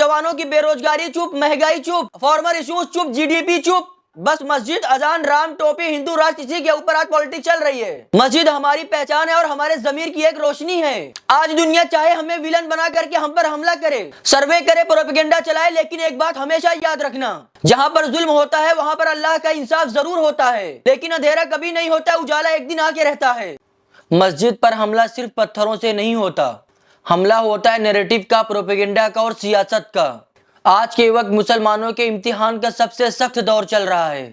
नौजवानों की बेरोजगारी चुप, महंगाई चुप, फार्मर इश्यूज चुप, जीडीपी चुप। बस मस्जिद, अजान, राम, टोपी, हिंदू राष्ट्र, इसी के ऊपर आज पॉलिटिक्स चल रही है। मस्जिद हमारी पहचान है और हमारे ज़मीर की एक रोशनी है। आज दुनिया चाहे हमें विलन बना करके हम पर हमला करे, सर्वे करे, प्रोपेगेंडा चलाए, लेकिन एक बात हमेशा याद रखना, जहाँ पर जुल्म होता है वहाँ पर अल्लाह का इंसाफ जरूर होता है, लेकिन अंधेरा कभी नहीं होता, उजाला एक दिन आके रहता है। मस्जिद पर हमला सिर्फ पत्थरों से नहीं होता, हमला होता है नैरेटिव का, प्रोपेगेंडा का और सियासत का। आज के वक्त मुसलमानों के इम्तिहान का सबसे सख्त दौर चल रहा है।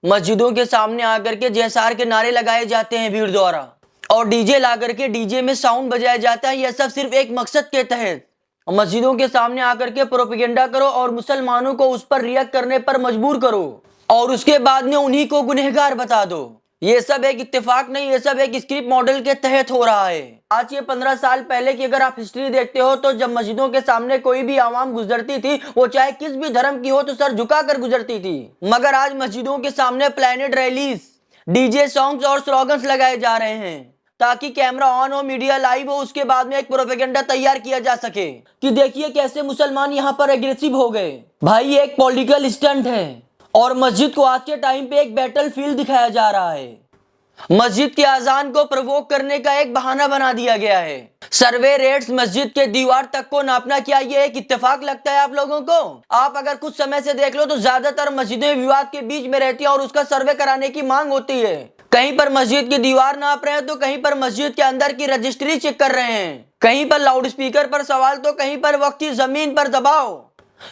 मस्जिदों के सामने आकर के जयसार के नारे लगाए जाते हैं भीड़ द्वारा, और डीजे ला करके डीजे में साउंड बजाया जाता है। यह सब सिर्फ एक मकसद के तहत, मस्जिदों के सामने आकर के प्रोपेगेंडा करो और मुसलमानों को उस पर रिएक्ट करने पर मजबूर करो, और उसके बाद में उन्हीं को गुनहगार बता दो। ये सब एक इत्तेफाक नहीं, ये सब एक स्क्रिप्ट मॉडल के तहत हो रहा है। आज ये 15 साल पहले की अगर आप हिस्ट्री देखते हो तो जब मस्जिदों के सामने कोई भी आवाम गुजरती थी, वो चाहे किस भी धर्म की हो, तो सर झुकाकर गुजरती थी। मगर आज मस्जिदों के सामने प्लेनेड रैलीज, डीजे सॉन्ग्स और स्लोगन्स लगाए जा रहे हैं, ताकि कैमरा ऑन हो, मीडिया लाइव हो, उसके बाद में एक प्रोपेगेंडा तैयार किया जा सके कि देखिए कैसे मुसलमान यहाँ पर एग्रेसिव हो गए। भाई ये एक पॉलिटिकल स्टंट है और मस्जिद को आज के टाइम पे एक बैटल फील्ड दिखाया जा रहा है। मस्जिद की आजान को प्रवोक करने का एक बहाना बना दिया गया है। सर्वे रेट्स मस्जिद के दीवार तक को नापना, क्या ये एक इत्तेफाक लगता है आप लोगों को? आप अगर कुछ समय से देख लो तो ज्यादातर मस्जिदें विवाद के बीच में रहती हैं और उसका सर्वे कराने की मांग होती है। कहीं पर मस्जिद की दीवार नाप रहे हैं तो कहीं पर मस्जिद के अंदर की रजिस्ट्री चेक कर रहे हैं, कहीं पर लाउड स्पीकर पर सवाल तो कहीं पर वक्ती जमीन पर दबाव।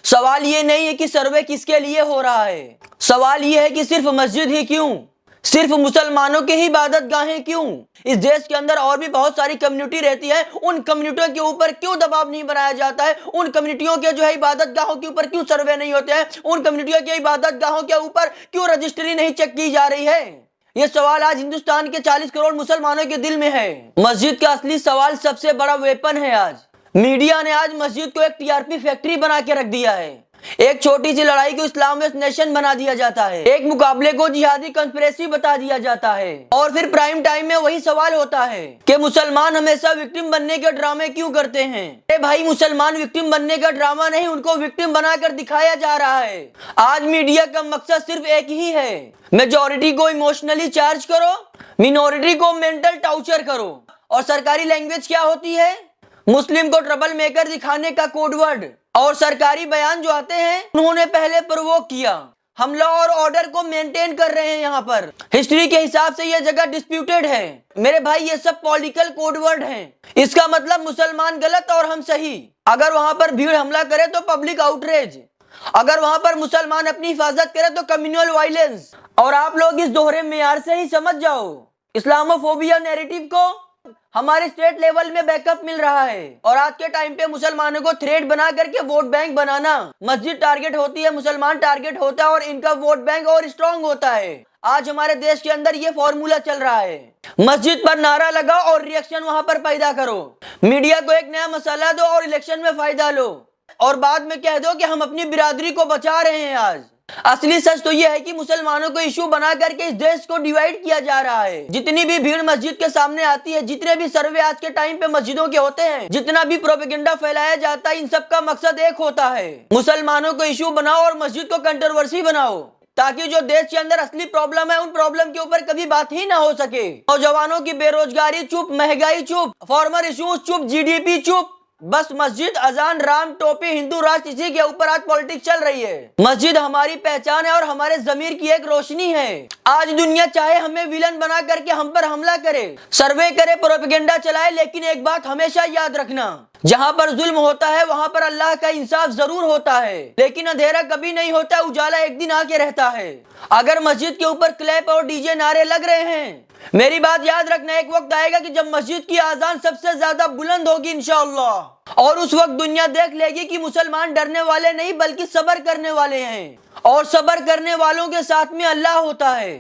सवाल ये नहीं है कि सर्वे किसके लिए हो रहा है, सवाल ये है कि सिर्फ मस्जिद ही क्यों, सिर्फ मुसलमानों के ही इबादत गाहें क्यों? इस देश के अंदर और भी बहुत सारी कम्युनिटी रहती है, उन कम्युनिटियों के ऊपर क्यों दबाव नहीं बनाया जाता है? उन कम्युनिटियों के जो है इबादत गाहों के ऊपर क्यों सर्वे नहीं होते हैं? उन कम्युनिटियों के इबादत गाहों के ऊपर क्यों रजिस्ट्री नहीं चेक की जा रही है? ये सवाल आज हिंदुस्तान के 40 करोड़ मुसलमानों के दिल में है। मस्जिद का असली सवाल सबसे बड़ा वेपन है। आज मीडिया ने आज मस्जिद को एक टीआरपी फैक्ट्री बना के रख दिया है। एक छोटी सी लड़ाई को इस्लामिक नेशन बना दिया जाता है, एक मुकाबले को जिहादी कंस्पिरेसी बता दिया जाता है, और फिर प्राइम टाइम में वही सवाल होता है कि मुसलमान हमेशा विक्टिम बनने के ड्रामे क्यों करते हैं? अरे भाई, मुसलमान विक्टिम बनने का ड्रामा नहीं, उनको विक्टिम बनाकर दिखाया जा रहा है। आज मीडिया का मकसद सिर्फ एक ही है, मेजोरिटी को इमोशनली चार्ज करो, मिनोरिटी को मेंटल टॉर्चर करो। और सरकारी लैंग्वेज क्या होती है? मुस्लिम को ट्रबल मेकर दिखाने का कोडवर्ड। और सरकारी बयान जो आते हैं उन्होंने पहले प्रवोक किया। हम लॉ और ऑर्डर को मेंटेन कर रहे हैं। यहाँ पर हिस्ट्री के हिसाब से यह जगह डिस्प्यूटेड है मेरे भाई, ये सब पॉलिटिकल कोडवर्ड हैं। इसका मतलब मुसलमान गलत और हम सही। अगर वहां पर भीड़ हमला करे तो पब्लिक आउटरेज, अगर वहां पर मुसलमान अपनी हिफाजत करे तो कम्युनल वायलेंस। और आप लोग इस दोहरे मेयार से ही समझ जाओ, इस्लामोफोबिया नैरेटिव को हमारे स्टेट लेवल में बैकअप मिल रहा है। और आज के टाइम पे मुसलमानों को थ्रेड बना करके वोट बैंक बनाना, मस्जिद टारगेट होती है, मुसलमान टारगेट होता है और इनका वोट बैंक और स्ट्रांग होता है। आज हमारे देश के अंदर ये फॉर्मूला चल रहा है। मस्जिद पर नारा लगाओ और रिएक्शन वहां पर पैदा करो, मीडिया को एक नया मसाला दो और इलेक्शन में फायदा लो, और बाद में कह दो कि हम अपनी बिरादरी को बचा रहे हैं। आज असली सच तो यह है कि मुसलमानों को इशू बना करके इस देश को डिवाइड किया जा रहा है। जितनी भी भीड़ मस्जिद के सामने आती है, जितने भी सर्वे आज के टाइम पे मस्जिदों के होते हैं, जितना भी प्रोपेगेंडा फैलाया जाता है, इन सब का मकसद एक होता है, मुसलमानों को इशू बनाओ और मस्जिद को कंट्रोवर्सी बनाओ, ताकि जो देश के अंदर असली प्रॉब्लम है उन प्रॉब्लम के ऊपर कभी बात ही ना हो सके। नौजवानों की बेरोजगारी चुप, महंगाई चुप, फार्मर इश्यूज चुप, जीडीपी चुप। बस मस्जिद, अजान, राम, टोपी, हिंदू राष्ट्र, इसी के ऊपर आज पॉलिटिक्स चल रही है। मस्जिद हमारी पहचान है और हमारे ज़मीर की एक रोशनी है। आज दुनिया चाहे हमें विलन बना करके हम पर हमला करे, सर्वे करे, प्रोपेगेंडा चलाए, लेकिन एक बात हमेशा याद रखना, जहाँ पर जुल्म होता है वहाँ पर अल्लाह का इंसाफ जरूर होता है, लेकिन अंधेरा कभी नहीं होता, उजाला एक दिन आके रहता है। अगर मस्जिद के ऊपर क्लैप और डीजे नारे लग रहे हैं, मेरी बात याद रखना, एक वक्त आएगा कि जब मस्जिद की आजान सबसे ज्यादा बुलंद होगी इंशाअल्लाह, और उस वक्त दुनिया देख लेगी कि मुसलमान डरने वाले नहीं बल्कि सब्र करने वाले हैं, और सब्र करने वालों के साथ में अल्लाह होता है।